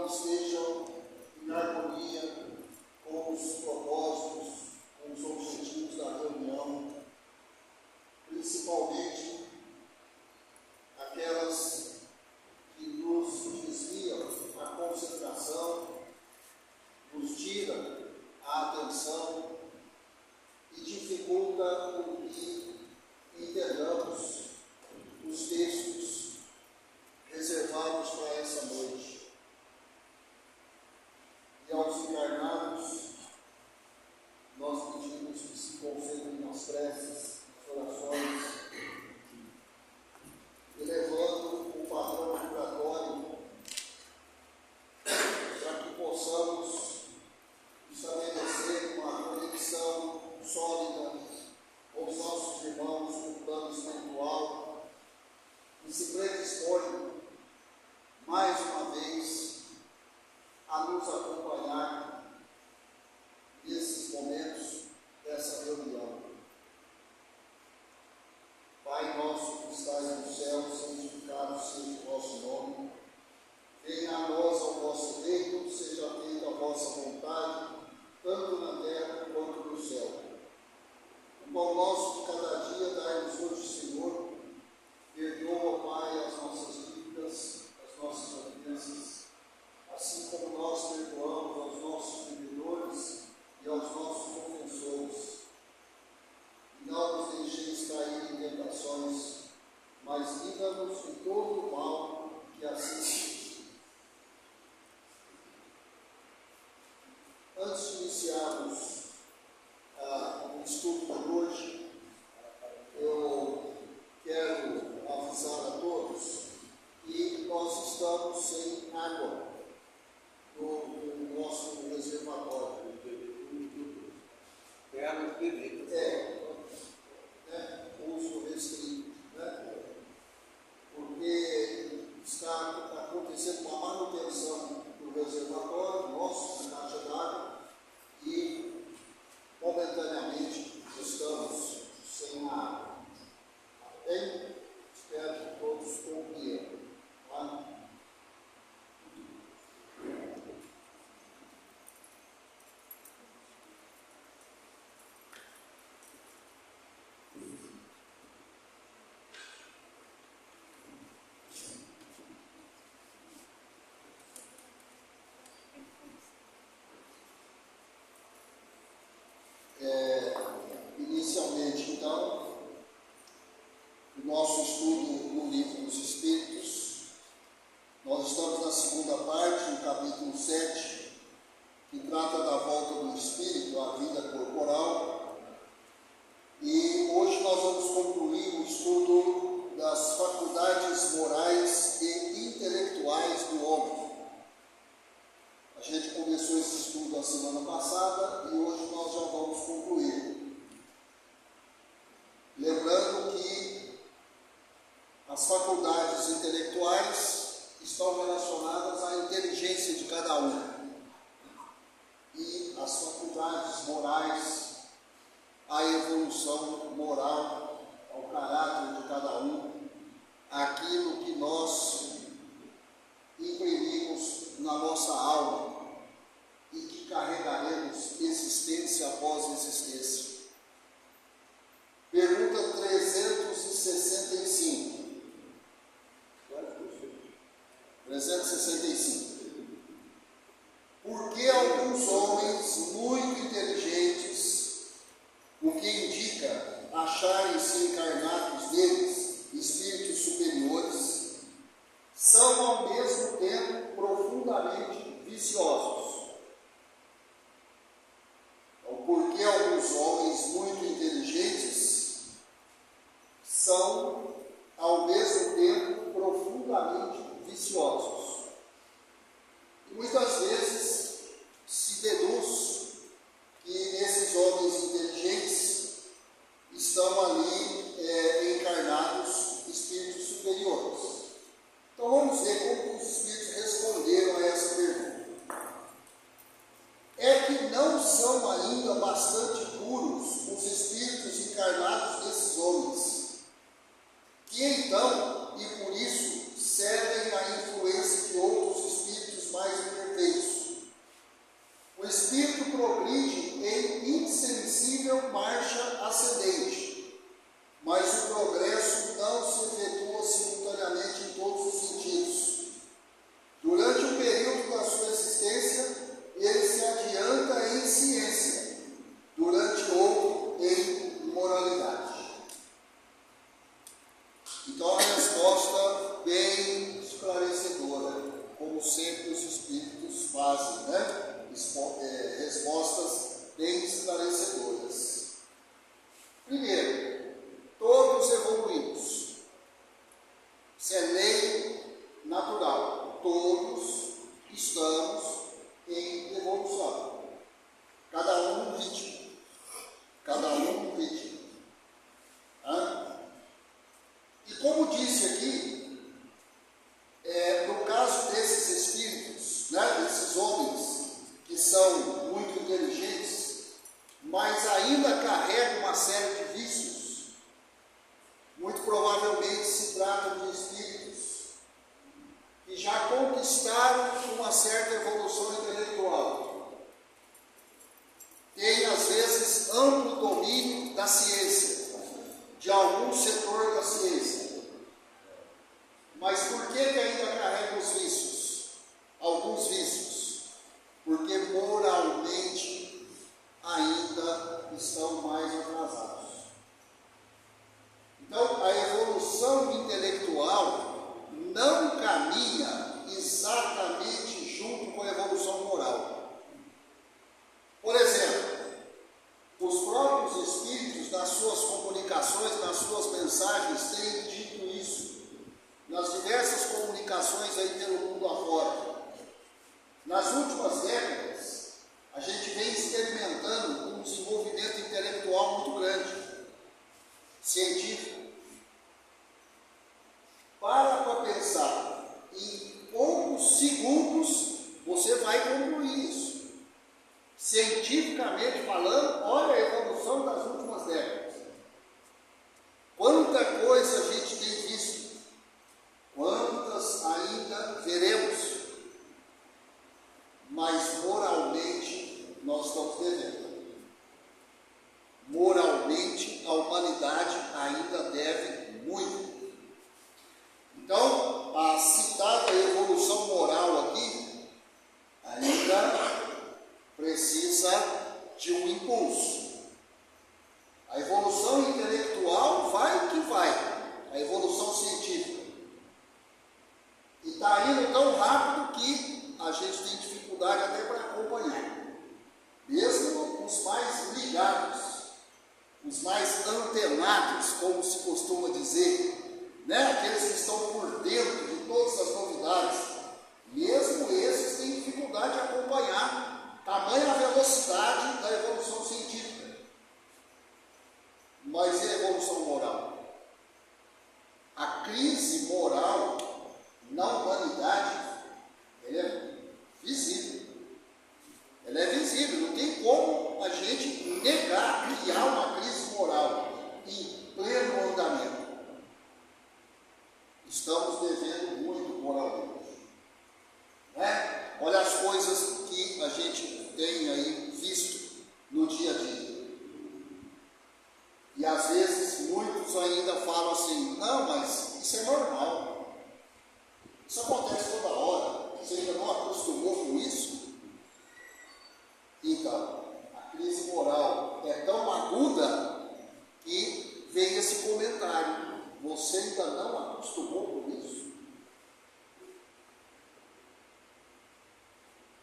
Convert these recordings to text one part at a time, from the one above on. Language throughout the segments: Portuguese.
não estejam em harmonia com os propósitos, com os objetivos da reunião, principalmente aquelas que nos desviam a concentração, nos tira a atenção e dificulta o que entendamos os textos reservados para essa noite. E aos encarnados, nós pedimos que se concentrem nas preces, nas orações, elevando o padrão vibratório para que possamos estabelecer uma conexão sólida com os nossos irmãos no plano espiritual e se predispõe mais uma vez a nos acompanhar nesses momentos dessa reunião. Pai nosso que estás no céu, santificado seja o vosso nome. Venha a nós o vosso reino, seja feita a vossa vontade, tanto na terra quanto no céu. O pão nosso de cada dia dai-nos hoje, Senhor. Perdoa, Pai, as nossas dívidas, as nossas ofensas, assim como nós perdoamos aos nossos devedores e aos nossos ofensores. E não nos deixeis cair em tentações, mas livra-nos de todo o mal, que assim seja. Antes de iniciarmos o estudo de hoje, eu quero avisar a todos que nós estamos sem água no nosso reservatório. Uso restrito, porque está acontecendo uma manutenção do reservatório nosso, na caixa d'água, e momentaneamente estamos sem água. Bem, espero que todos compreendam. Tá? Inicialmente, então, o nosso estudo no Livro dos Espíritos, nós estamos na segunda parte, no capítulo 7, que trata da volta do Espírito à vida corporal, e hoje nós vamos concluir o estudo das faculdades morais e intelectuais do homem. A gente começou esse estudo a semana passada e hoje nós já vamos concluir. Lembrando que as faculdades intelectuais estão relacionadas à inteligência de cada um e as faculdades morais à evolução moral, ao caráter de cada um, aquilo que nós imprimimos na nossa alma e que carregaremos existência após existência. Pergunta 365. 365. Por que alguns homens muito inteligentes, o que indica acharem-se encarnados deles espíritos superiores, são ao mesmo tempo profundamente viciosos? Então, por que alguns homens muito inteligentes são, ao mesmo tempo, profundamente viciosos? E muitas vezes se deduz que nesses homens inteligentes estão ali encarnados espíritos superiores. Então vamos ver como os espíritos responderam a essa pergunta. trazem, né, respostas bem esclarecedoras. Primeiro, todos evoluímos. Isso é lei natural. Todos estamos em evolução. Cada um no ritmo. Cada um no ritmo. E como disse aqui, no caso desses espíritos, né, desses homens que são muito inteligentes, mas ainda carregam uma série de vícios, muito provavelmente se tratam de espíritos que já conquistaram uma certa evolução intelectual. Tem, às vezes, amplo domínio da ciência, de algum setor da ciência. Mas por que ainda carrega os vícios? Alguns vícios. Porque moralmente ainda estão mais atrasados. Então, a evolução intelectual não caminha exatamente junto com a evolução moral. Por exemplo, os próprios espíritos, nas suas comunicações, nas suas mensagens, têm dito isso, nas diversas comunicações aí pelo mundo afora. Nas últimas décadas, a gente vem experimentando um desenvolvimento intelectual muito grande, científico. Para pensar, em poucos segundos você vai concluir isso. Cientificamente falando, olha a evolução das últimas décadas. Quanta coisa a gente tem visto, quantas ainda veremos, mas moralmente nós estamos devendo. Moralmente a humanidade ainda deve muito. Então, a citada evolução moral aqui ainda precisa de um impulso. A evolução intelectual vai que vai, a evolução científica. E está indo tão rápido que a gente tem dificuldade até para acompanhar. Mesmo os mais ligados, os mais antenados, como se costuma dizer, né? Aqueles que estão por dentro de todas as novidades, mesmo esses têm dificuldade de acompanhar tamanha a velocidade da evolução científica. Mas e a evolução moral? A crise moral na humanidade, ela é visível. Ela é visível, não tem como a gente negar que há uma crise moral em pleno andamento. Estamos devendo muito moralmente. Né? Olha as coisas que a gente tem aí visto no dia a dia. E às vezes muitos ainda falam assim, não, mas isso é normal. Isso acontece toda hora. Você ainda não acostumou com isso? Então, a crise moral é tão aguda que vem esse comentário. Você ainda não acostumou com isso?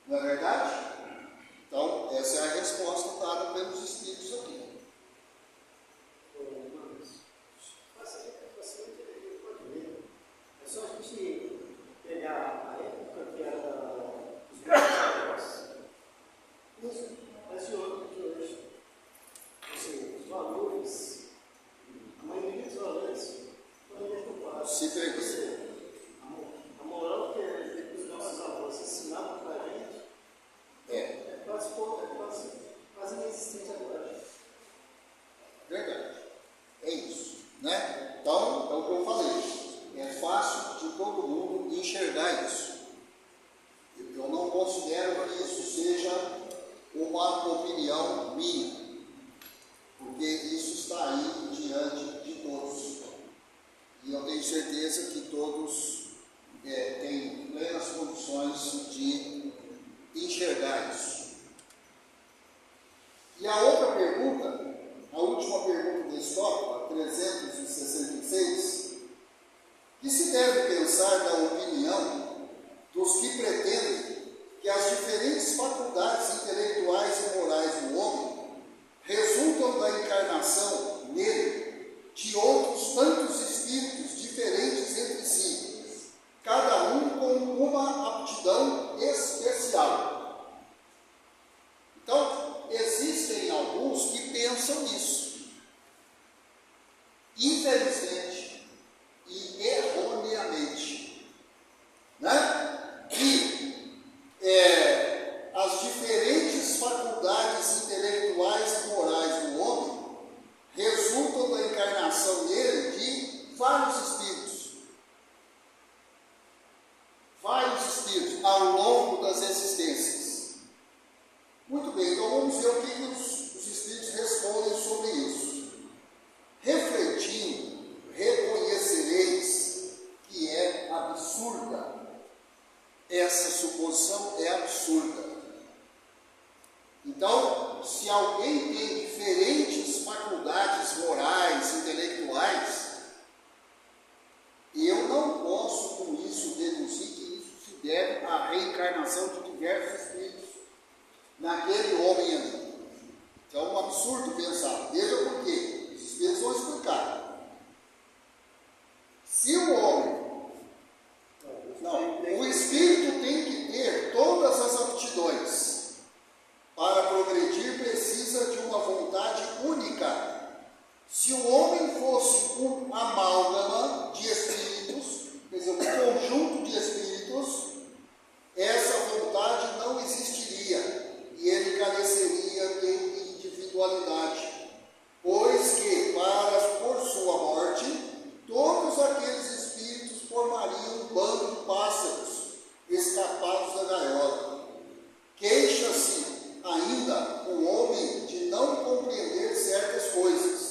Não é verdade? Então, essa é a resposta dada pelos Espíritos aqui. É só a gente pegar a época que era os valores, esse outro de hoje. Assim, os valores, a maioria dos valores foram deturpados. Se perder. A moral que os nossos avós ensinavam para a gente é quase inexistente agora. Verdade. É isso. Né? Então, é o que eu falei. É fácil de todo mundo enxergar isso. Eu não considero que isso seja uma opinião minha, porque isso está aí diante de todos. E eu tenho certeza que todos têm plenas condições de enxergar isso. E a outra pergunta, a última pergunta desse tópico, a 366, que se deve pensar da opinião dos que pretendem que as diferentes faculdades intelectuais e morais do homem resultam da encarnação nele de outros tantos espíritos diferentes entre si, cada um com uma aptidão especial. Então, existem alguns que pensam nisso. Infelizmente e erroneamente, né? Que as diferentes faculdades intelectuais e morais do homem resultam da encarnação nele de vários espíritos ao longo das existências. Muito bem, então vamos ver o que os espíritos respondem sobre isso. Refletindo, reconhecereis que é absurda. Essa suposição é absurda. Então, se alguém tem diferentes faculdades morais, intelectuais, eu não posso com isso deduzir que isso se deve à reencarnação de diversos espíritos naquele homem ali. Então é um absurdo pensar. Veja por quê. Os espíritos vão explicar. Se o homem... o espírito tem que ter todas as aptidões. Para progredir, precisa de uma vontade única. Se o homem fosse um amálgama de espíritos, quer dizer, um conjunto de espíritos, essa vontade não existiria e ele careceria de individualidade, pois que, por sua morte, todos aqueles espíritos formariam um bando de pássaros escapados da gaiola. Queixa-se ainda o homem de não compreender certas coisas,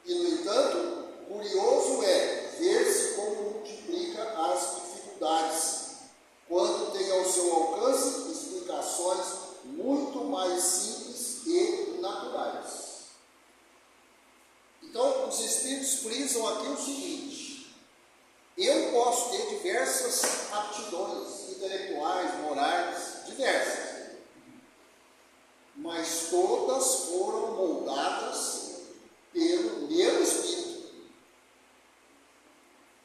e, no entanto, curioso é ver-se como multiplica as dificuldades, quando tem ao seu alcance explicações muito mais simples e naturais. Então, os espíritos frisam aqui o seguinte: eu posso ter diversas aptidões intelectuais, morais, diversas, mas todas foram moldadas pelo meu espírito,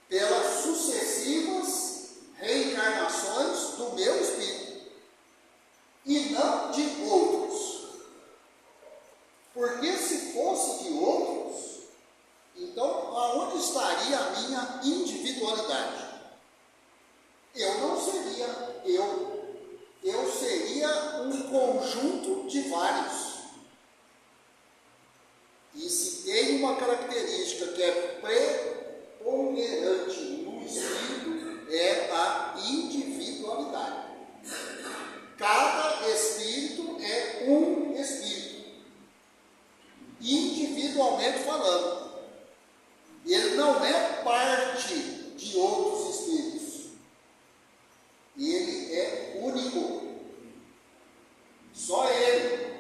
pelas sucessivas reencarnações do meu espírito, e não de outros. Porque se fosse de outros, então aonde estaria a minha individualidade? Eu não seria eu seria um conjunto de vários. E se tem uma característica que é preponderante no espírito, é a individualidade. Cada espírito é um espírito, individualmente falando. Ele não é parte de outros espíritos. Ele é único. Só ele.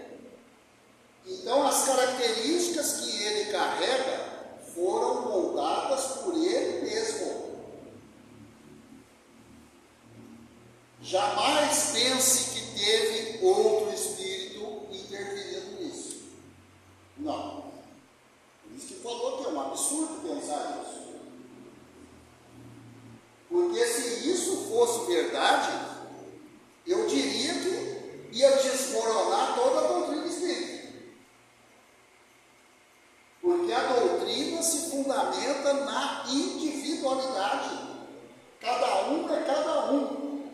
Então, as características que ele carrega foram moldadas por ele mesmo. Jamais pense que teve outro espírito interferindo nisso. Não. Por isso que falou que é um absurdo pensar isso. Porque se isso fosse verdade, eu diria que ia desmoronar toda a doutrina espírita. Porque a doutrina se fundamenta na individualidade. Cada um é cada um.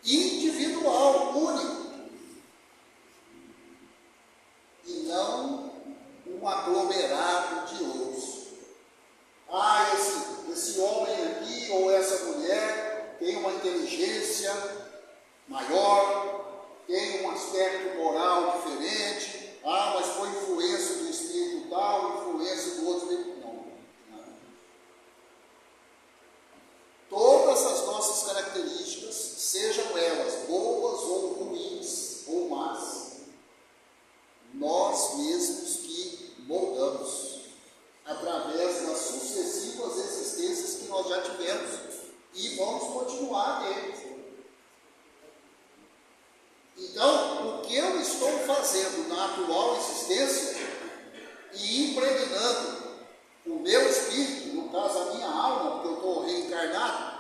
Individual, único. E não um aglomerado de outros. Ah, esse homem aqui ou essa mulher tem uma inteligência maior, tem um aspecto moral diferente. Ah, mas foi influência do espírito tal, influência do outro espírito. Não. Todas as nossas características, sejam elas boas ou ruins ou más, nós mesmos que moldamos através das sucessivas existências que nós já tivemos e vamos continuar a ter. acontecendo na atual existência e impregnando o meu espírito, no caso a minha alma, porque eu estou reencarnado,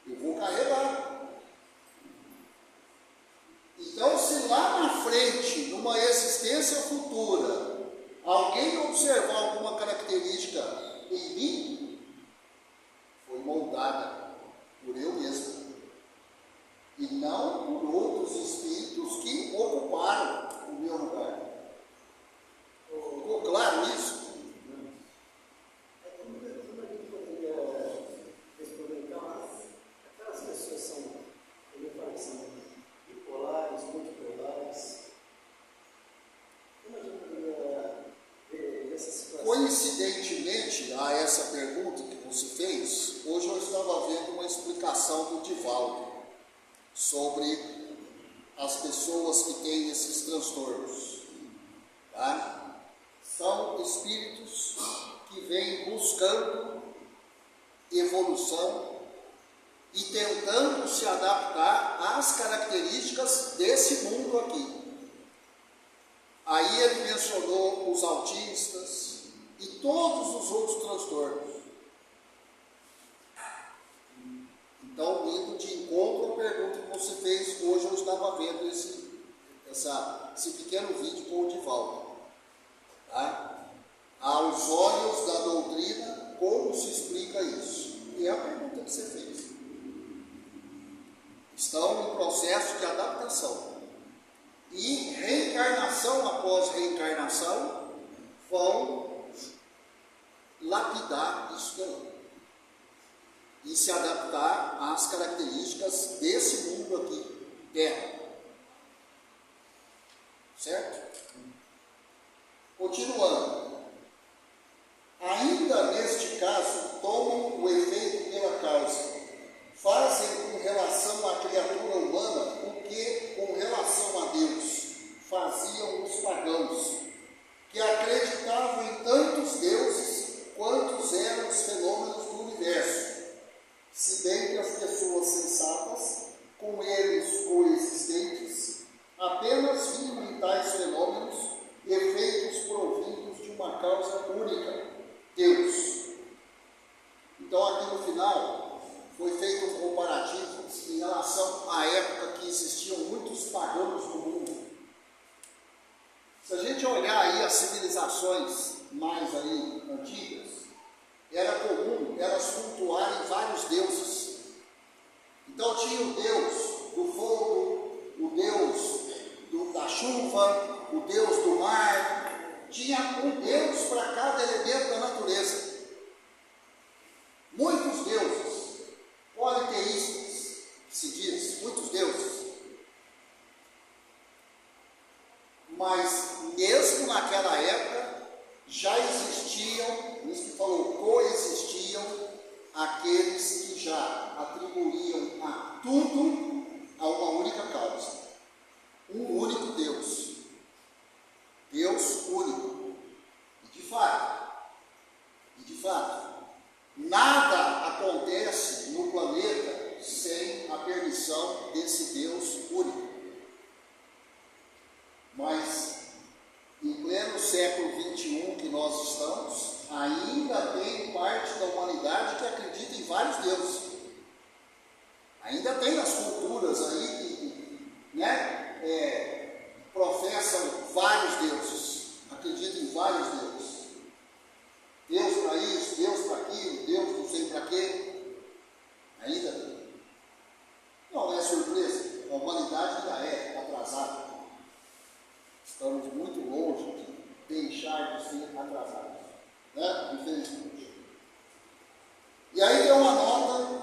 eu vou carregar. Então, se lá na frente, numa existência futura, alguém observar alguma característica em mim, foi moldada por eu mesmo, e não por outros espíritos que ocuparam o meu lugar. Ficou claro isso? Como a gente poderia responder, então, aquelas pessoas são, como eu falei, são bipolares, multipolares. Como a gente poderia ver essa situação? Coincidentemente a essa pergunta que você fez, hoje eu estava vendo uma explicação do Divaldo sobre as pessoas que têm esses transtornos. Tá? São espíritos que vêm buscando evolução e tentando se adaptar às características desse mundo aqui. Aí ele mencionou os autistas e todos os outros transtornos. Então, indo de encontro à pergunta que você fez, hoje eu estava vendo esse pequeno vídeo com o Divaldo. Tá? Aos olhos da doutrina, como se explica isso? E é a pergunta que você fez. Estão em processo de adaptação. E reencarnação após reencarnação vão lapidar isso daí. E se adaptar às características desse mundo aqui, Terra. Certo? Continuando. Ainda neste caso, tomam o efeito pela causa. Fazem com relação à criatura humana o que, com relação a Deus, faziam os pagãos, que acreditavam em tantos deuses quantos eram os fenômenos do universo. Se bem que as pessoas sensatas, com eles coexistentes, apenas viam em tais fenômenos efeitos provindos de uma causa única, Deus. Então, aqui no final, foi feito um comparativo em relação à época que existiam muitos pagãos no mundo. Se a gente olhar aí as civilizações mais aí antigas, era comum elas cultuarem vários deuses. Então tinha o deus do fogo, o deus da chuva, o deus do mar. Tinha um deus para cada elemento da natureza. Muitos deuses, politeístas, se diz, muitos deuses. Mas mesmo naquela época, já existiam, isso que falou, coexistiam aqueles que já atribuíam a tudo a uma única causa. Um único Deus. Deus único. E de fato, nada acontece no planeta sem a permissão desse Deus único. Mas, em pleno século XXI que nós estamos, ainda tem parte da humanidade que acredita em vários deuses. Ainda tem as culturas aí que professam vários deuses, acreditam em vários deuses. Deus para isso, Deus para aquilo, Deus não sei para quê. Ainda tem. Não é surpresa, a humanidade ainda é atrasada. Estamos muito longe de deixar de ser atrasados, né? Infelizmente. E aí tem uma nota: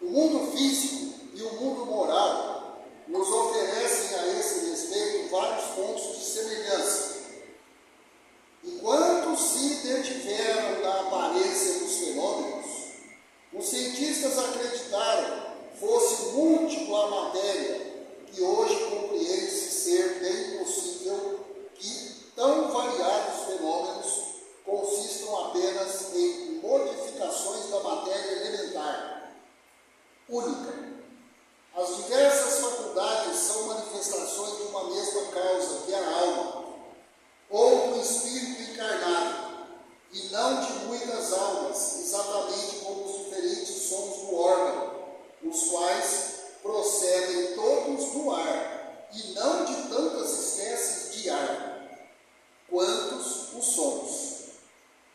o mundo físico e o mundo moral nos oferecem a esse respeito vários pontos de semelhança. Enquanto se detiveram na aparência dos fenômenos, os cientistas acreditaram fosse múltipla a matéria que hoje compreende-se ser bem possível que tão variados fenômenos consistam apenas em modificações da matéria elementar, única. As diversas faculdades são manifestadas manifestações de uma mesma causa, que é a alma, ou do espírito encarnado, e não de muitas almas, exatamente como os diferentes sons do órgão, os quais procedem todos do ar, e não de tantas espécies de ar, quantos os sons.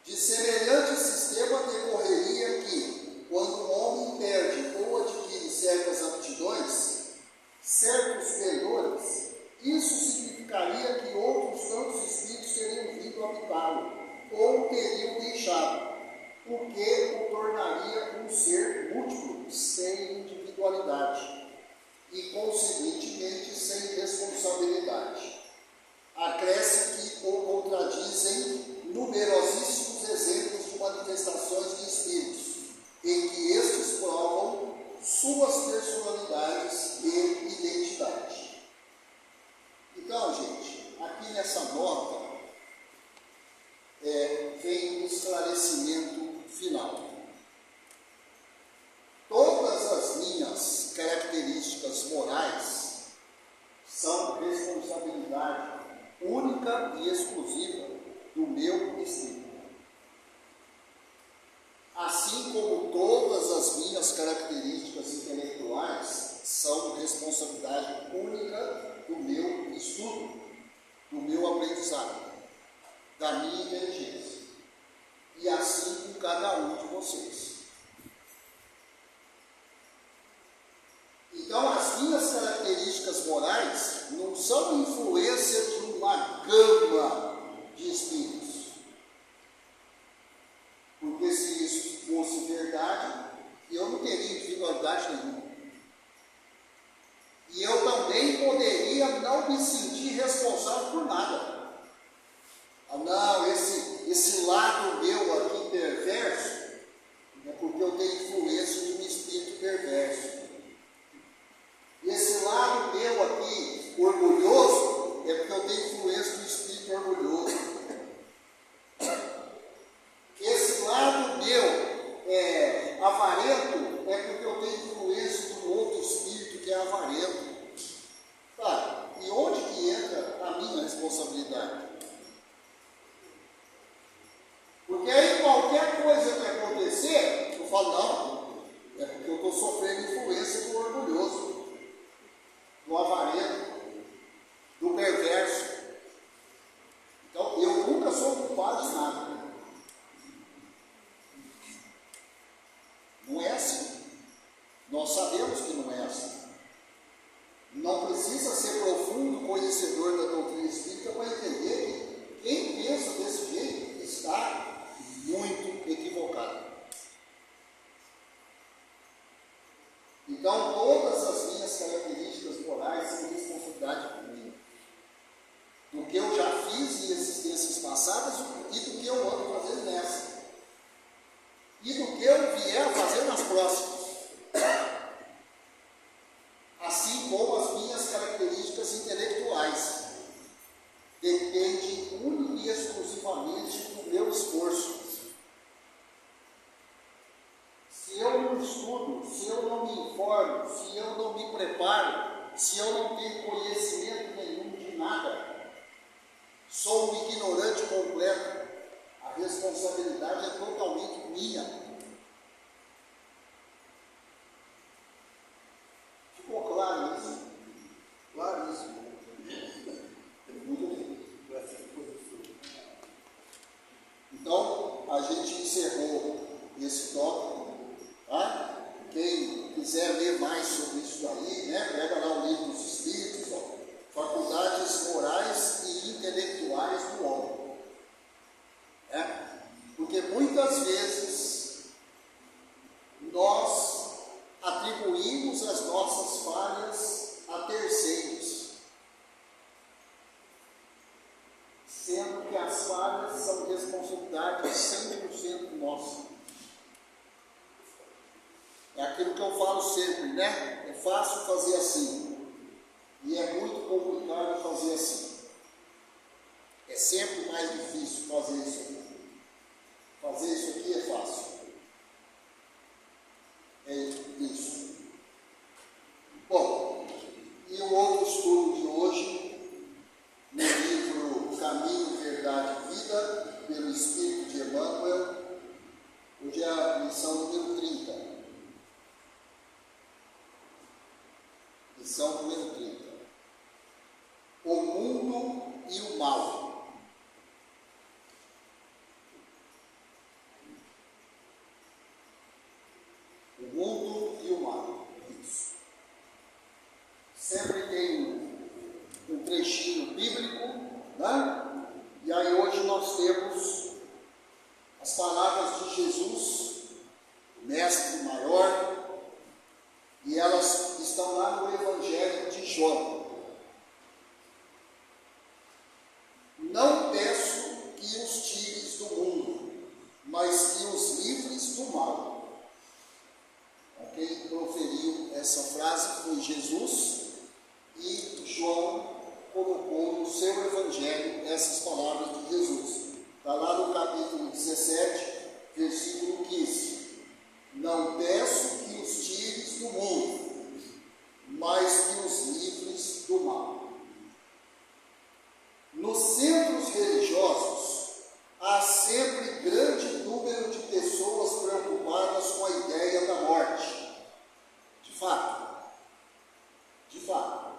De semelhante sistema decorreria que, quando um homem perde ou adquire certas aptidões, certos pendores, isso significaria que outros tantos espíritos teriam vindo habitá-lo, ou teriam deixado, o que o tornaria um ser múltiplo, sem individualidade, e, consequentemente, sem responsabilidade. Acresce que o contradizem numerosíssimos exemplos de manifestações de espíritos, em que estes provam suas personalidades e identidade. Então, gente, aqui nessa nota vem um esclarecimento final. Todas as minhas características morais são responsabilidade única e exclusiva do meu espírito. Assim como todas as minhas características intelectuais são responsabilidade única do meu estudo, do meu aprendizado, da minha inteligência. E assim com cada um de vocês. Então, as minhas características morais não são influência de uma gama de espíritos. Porque se isso fosse verdade, eu não teria individualidade nenhuma. E eu também poderia não me sentir responsável por nada. Ah, não, esse lado meu aqui perverso é porque eu tenho influência de um espírito perverso. Esse lado meu aqui, orgulhoso, é porque eu tenho influência do espírito orgulhoso. Esse lado meu, avarento, é porque eu tenho influência de um outro espírito que é avarento. Tá, e onde que entra a minha responsabilidade? Porque aí qualquer coisa que acontecer, eu falo, não, é porque eu estou sofrendo influência do orgulhoso, do avarento, do perverso. Então, eu nunca sou culpado de nada. Não é assim. Nós sabemos que não é assim. Não precisa ser profundo conhecedor da doutrina espírita para entender que quem pensa desse jeito está muito equivocado. Então, todas as minhas características morais são responsabilidade minha. Do que eu já fiz em existências passadas e do que eu ando fazendo nessa. E do que eu vier a fazer nas próximas. Assim como as minhas características intelectuais dependem única e exclusivamente do meu esforço. Se eu não estudo, se eu não me informo, se eu não me preparo, se eu não tenho conhecimento nenhum de nada, sou um ignorante completo, a responsabilidade é totalmente minha. Ficou claro isso? Claro isso. Muito bem. Então, a gente encerrou esse tópico. Tá? Quem quiser ler mais sobre isso aí, pega lá o livro dos Espíritos, Faculdades Morais e Intelectuais do Homem. Porque muitas vezes nós atribuímos as nossas falhas a terceiros, sendo que as falhas são responsabilidade 100% nossa. É aquilo que eu falo sempre, É fácil fazer assim, e é muito complicado fazer assim. É sempre mais difícil fazer isso aqui. Fazer isso aqui é fácil. É isso. Bom, e o outro estudo Lição número 30. O mundo e o mal. O mundo e o mal. Isso. Sempre tem um trechinho bíblico, né? E aí hoje nós temos as palavras de Jesus, o mestre maior, e elas estão lá no Evangelho de João. Não peço que os tires do mundo, mas que os livres do mal. Quem proferiu essa frase foi Jesus, e João colocou no seu Evangelho essas palavras de Jesus. Está lá no capítulo 17, versículo 15. Não peço que os tires do mundo, mas que os livres do mal. Nos centros religiosos, há sempre grande número de pessoas preocupadas com a ideia da morte. De fato.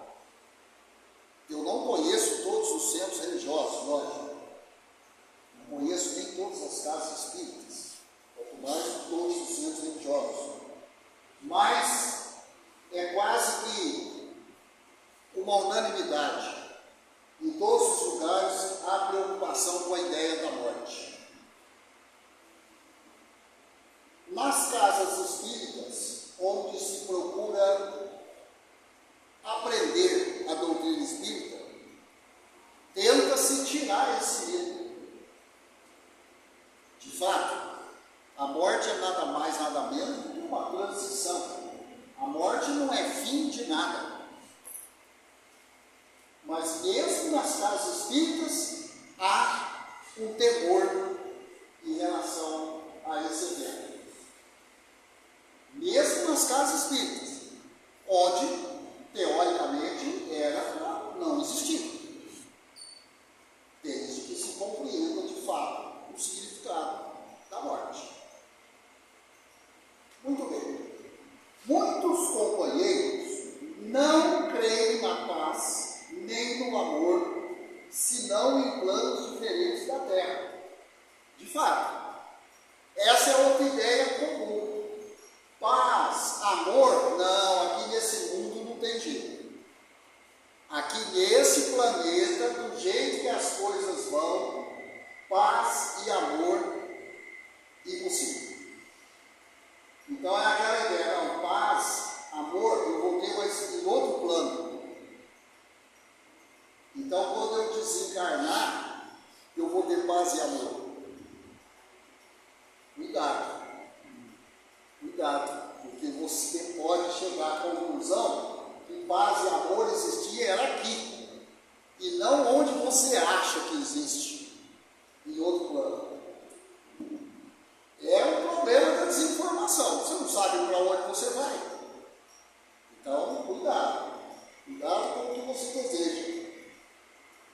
Eu não conheço todos os centros religiosos, lógico. Não conheço nem todas as casas espíritas, quanto mais todos os centros religiosos. Mas é quase que uma unanimidade. Em todos os lugares há preocupação com a ideia da morte. Nas casas espíritas, onde se procura aprender a doutrina espírita, tenta-se tirar esse medo. De fato, a morte é nada mais, nada menos do que uma transição. A morte não é fim de nada. Mas mesmo nas casas espíritas, há um temor em relação a esse evento. Mesmo nas casas espíritas, onde, teoricamente, era para não existir. Desde que se compreenda, de fato, o significado da morte. Muito bem. Muitos companheiros não creem na paz nem no amor, senão em planos diferentes da Terra. De fato, essa é outra ideia comum. Paz, amor, não, aqui nesse mundo não tem jeito. Aqui nesse planeta, do jeito que as coisas vão, paz e amor, impossível. Então é aquela ideia, não, paz, amor, eu vou ter mais em outro plano. Então, quando eu desencarnar, eu vou ter paz e amor. Cuidado, porque você pode chegar à conclusão que paz e amor existia era aqui, e não onde você acha que existe, em outro plano. É um problema da desinformação, você não sabe para onde você vai. Então, cuidado com o que você deseja.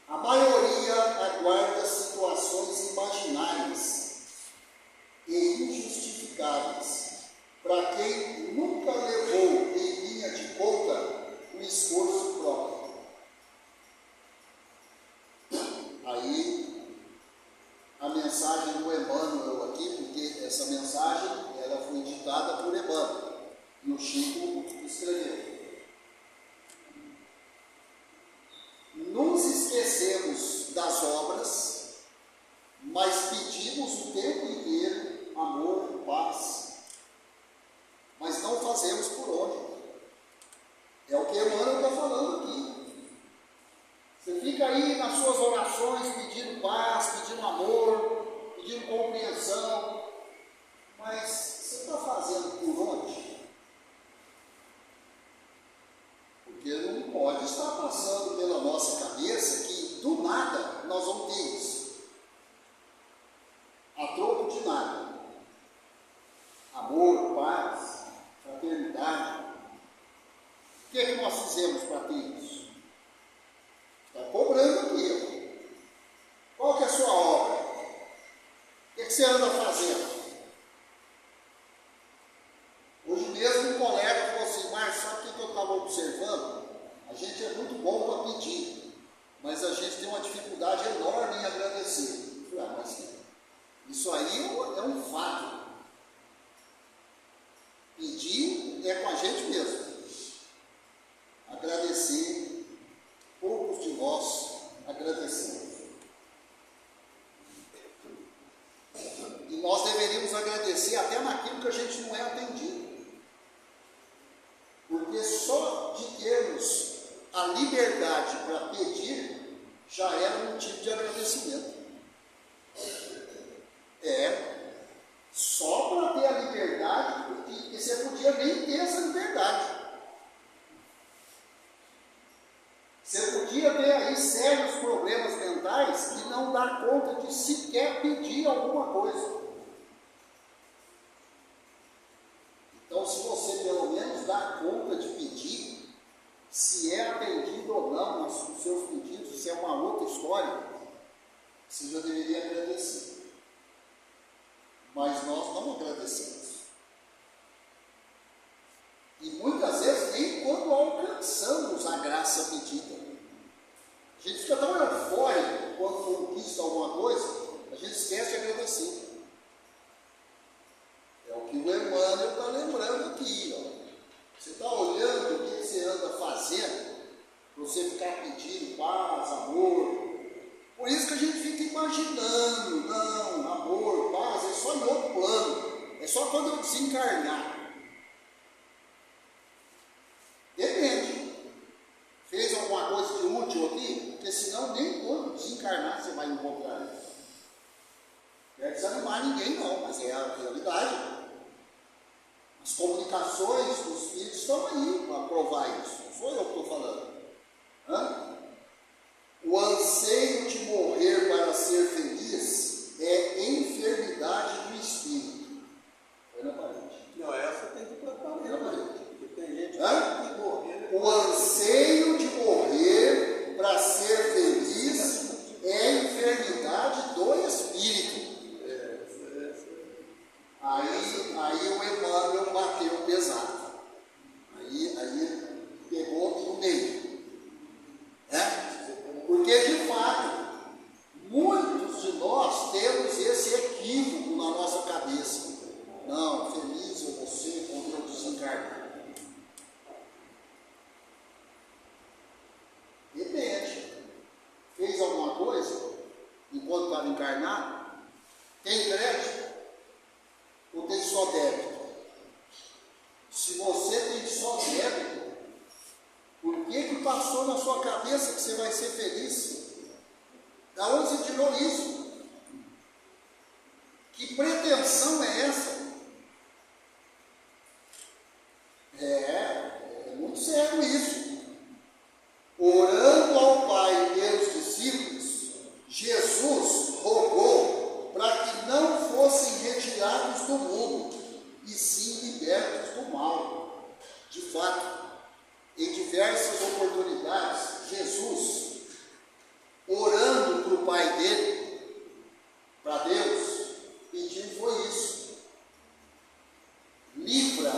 A maioria aguarda situações imaginárias e injustificáveis para quem nunca levou em linha de conta o esforço próprio. Aí, a mensagem do Emmanuel aqui, porque essa mensagem ela foi ditada por Emmanuel, e o Chico escreveu. Nos esquecemos das obras, mas pedimos o tempo inteiro amor, paz. Mas não fazemos por onde. É o que Emmanuel está falando aqui. Você fica aí nas suas orações pedindo paz, pedindo amor, pedindo compreensão, mas você está fazendo por onde? Porque não pode estar passando pela nossa cabeça que do nada nós vamos ter isso. A troco de nada. Amor, paz, fraternidade. O que é que nós fizemos para ter isso? Está cobrando aqui. Qual que é a sua obra? O que você anda fazendo? Hoje mesmo um colega falou assim, Márcio, sabe o que eu estava observando? porque só de termos a liberdade para pedir já era um motivo de agradecimento. Só para ter a liberdade, porque você podia nem ter essa liberdade. Você podia ter aí sérios problemas mentais que não dá conta de sequer pedir alguma coisa. Então, se você pelo menos dá conta de pedir, se é atendido ou não os seus pedidos, isso é uma outra história, você já deveria agradecer. Mas nós não agradecemos. E muitas vezes nem quando alcançamos a graça pedida. A gente fica tão eufórico quando conquista alguma coisa, a gente esquece de agradecer. É o que o Emmanuel está lembrando aqui. Você está olhando o que você anda fazendo, para você ficar pedindo paz, amor. Por isso que a gente fica imaginando, não, amor, paz, é só em outro plano, é só quando eu desencarnar. Depende. Fez alguma coisa de útil aqui? Porque senão nem quando desencarnar você vai encontrar isso. Não é desanimar ninguém não, mas é a realidade. As comunicações dos espíritos estão aí para provar isso. Não sou eu que estou falando. O anseio de morrer para ser feliz é enfermidade do espírito. Foi na parede. Não, essa tem que tratar Foi na parede. porque tem gente que tem que morrer. O anseio de morrer para ser feliz é enfermidade do espírito. Aí o Emmanuel bateu pesado. Aí pegou no meio. Porque de fato, muitos de nós temos esse equívoco na nossa cabeça. Não, feliz eu vou ser quando eu desencarnar. Depende. Fez alguma coisa enquanto estava encarnado? Tem crédito? Ou tem só débito? Se você tem só débito, por que passou na sua cabeça que você vai ser feliz? Da onde você tirou isso? Que pretensão é essa? É muito sério isso. Orando ao Pai pelos discípulos, Jesus rogou para que não fossem retirados do mundo, e sim libertos do mal. De fato, em diversas oportunidades, Jesus, orando para o Pai dele, para Deus, pedindo foi isso: livra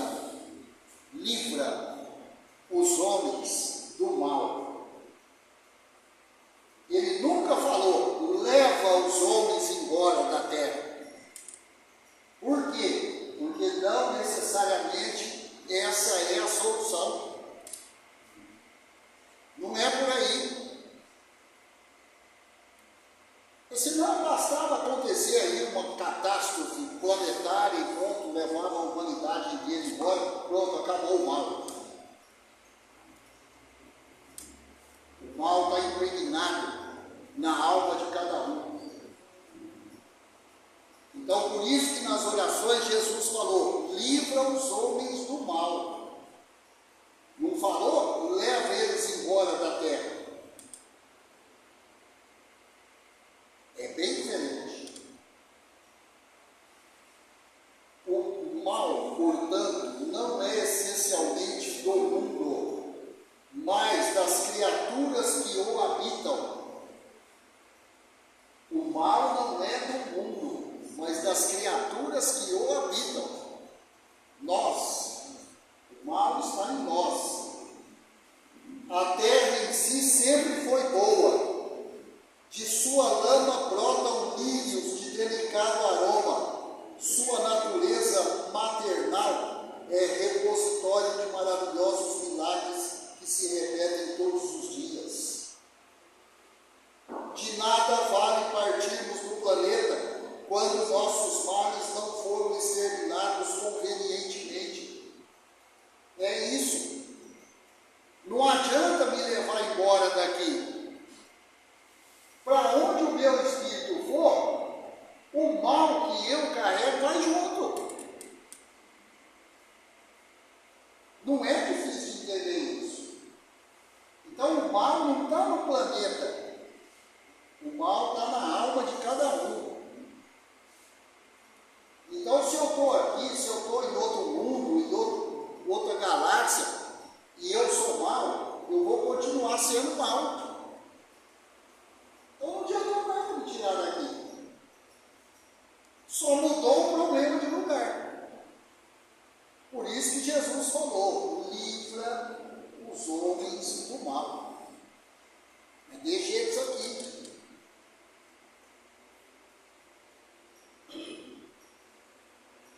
os homens do mal. Ele nunca falou, leva os homens embora da terra. Por quê? Porque não necessariamente essa é a solução. Não é por aí. Porque senão bastava acontecer aí uma catástrofe planetária e pronto, levava a humanidade inteira embora, pronto, acabou o mal. O mal está impregnado na alma de cada um. Então, por isso que nas orações Jesus falou, livra os homens do mal. Não falou, leva eles embora da terra. É bem diferente. O mal, portanto, não é essencialmente do mundo, mas das criaturas que o habitam. O mal não é do mundo, mas das criaturas que o habitam. Nós. O mal está em nós. A terra em si sempre foi boa. De sua lama brotam lírios de delicado aroma. Sua natureza maternal é repositório de maravilhosos milagres que se repetem todos os dias. De nada vale partirmos do planeta quando nossos males não foram exterminados convenientemente. É isso. Não é difícil de entender isso. Então o mal não está no planeta. O mal está na alma de cada um. Então se eu estou aqui, se eu estou em outro mundo, em outra galáxia, e eu sou mal, eu vou continuar sendo mal. Então não adianta nada me tirar daqui. Só mudou o problema de lugar. Por isso que Jesus falou, livra os homens do mal. Deixa eles aqui.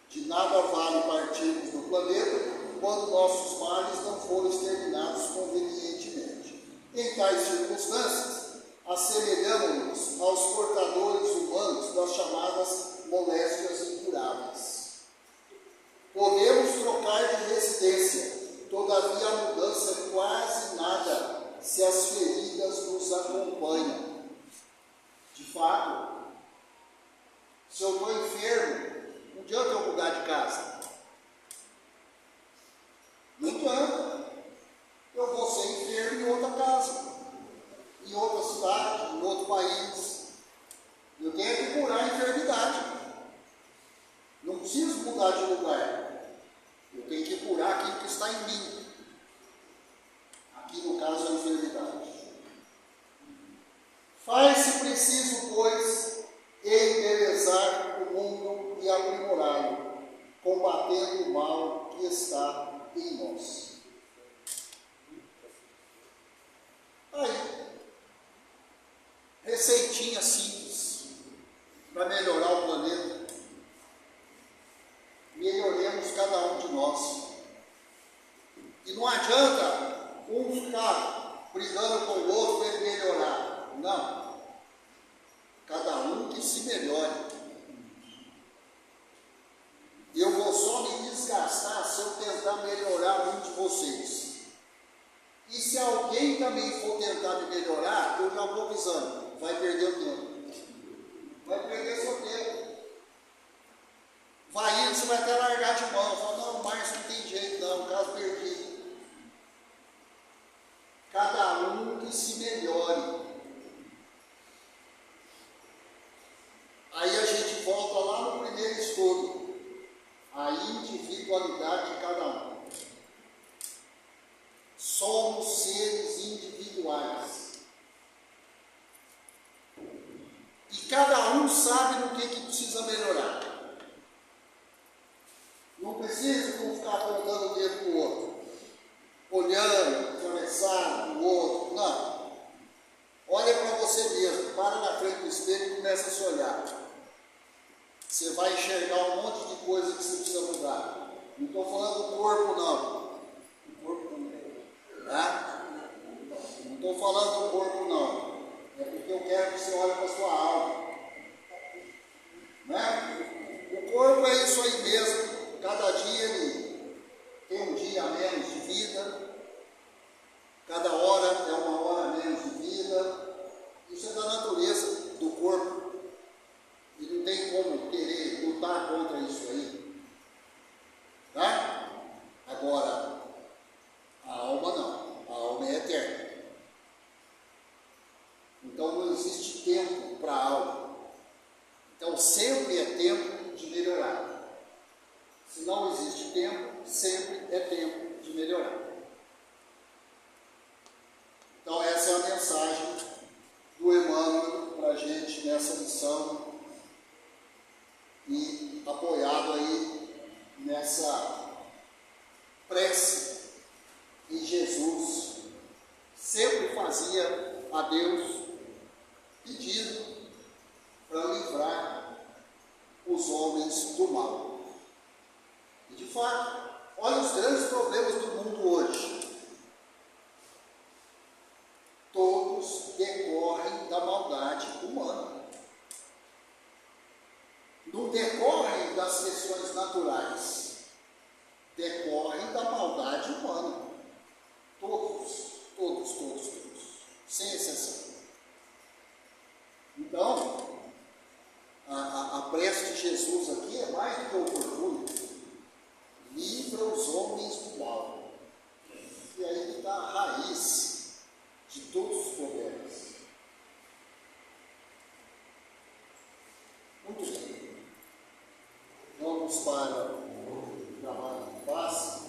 De nada vale partirmos do planeta quando nossos males não foram exterminados convenientemente. Em tais circunstâncias, assemelhamos-nos aos portadores humanos das chamadas moléstias incuráveis. Podemos trocar de residência, todavia a mudança é quase nada se as feridas nos acompanham. De fato, se eu estou enfermo, não adianta eu mudar de casa. Não adianta. Eu vou ser enfermo em outra casa, em outra cidade, em outro país. Eu tenho que curar a enfermidade. Não preciso mudar de lugar. Eu tenho que curar aquilo que está em mim. Aqui no caso a enfermidade. Faz-se preciso, pois, embelezar o mundo e aprimorá-lo, combatendo o mal que está em nós. Aí, receitinha simples para melhorar o planeta. Melhoremos cada um de nós. E não adianta um ficar brigando com o outro para ele melhorar. Não. Cada um que se melhore. Eu vou só me desgastar se eu tentar melhorar um de vocês. E se alguém também for tentar me melhorar, eu já vou avisando. Vai perder o tempo. Vai perder seu tempo. Vai indo, você vai até largar de mão. Fala, não, Márcio, não tem jeito não, caso perdido. Cada um que se melhore. Aí a gente volta lá no primeiro estudo. A individualidade de cada um. Somos seres individuais. E cada um sabe no que precisa melhorar. Não precisa ficar apontando o dedo para o outro, olhando, atravessado o outro. Não. Olha para você mesmo, para na frente do espelho e começa a se olhar. Você vai enxergar um monte de coisa que você precisa mudar. Não estou falando do corpo, não. O corpo também. Tá? Não estou falando do corpo, não. É porque eu quero que você olhe para a sua alma. Né? O corpo é isso aí mesmo. Cada dia ele tem um dia a menos de vida. Cada hora é uma hora a menos de vida. Isso é da natureza do corpo. E não tem como querer lutar contra isso aí. Tá? Agora, a alma não. A alma é eterna. Então não existe tempo para a alma. Então sempre é tempo de melhorar. Se não existe tempo, sempre é tempo de melhorar. Então essa é a mensagem do Emmanuel para a gente nessa lição e apoiado aí nessa prece que Jesus sempre fazia a Deus pedindo para livrar os homens do mal. E de fato, olha os grandes problemas do mundo hoje. Todos decorrem da maldade humana. Não decorrem das questões naturais. Decorrem da maldade humana. Todos. Sem exceção. Então, a prece de Jesus aqui é mais do que oportuna. Livra os homens do mal. vamos para o trabalho de passe.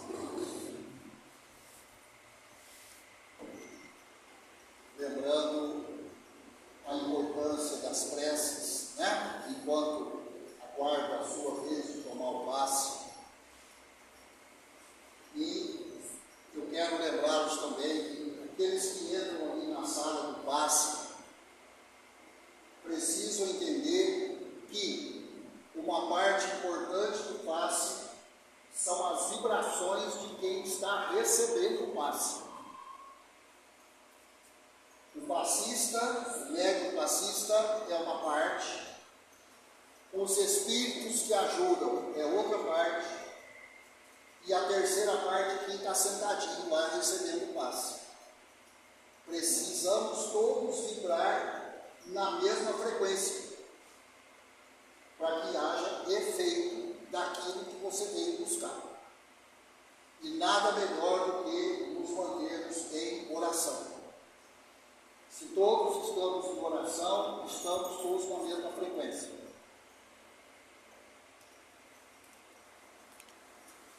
Lembrando a importância das preces, né? Enquanto aguarda a sua vez de tomar o passe. E eu quero lembrá-los também que aqueles que entram ali na sala do passe precisam entender que uma parte importante do passe são as vibrações de quem está recebendo o passe. O passista, o médium passista é uma parte, os espíritos que ajudam é outra parte, e a terceira parte é quem está sentadinho lá recebendo o passe. Precisamos todos vibrar na mesma frequência, para que haja efeito daquilo que você veio buscar. E nada melhor do que nos mantermos em oração. Se todos estamos em oração, estamos todos com a mesma frequência.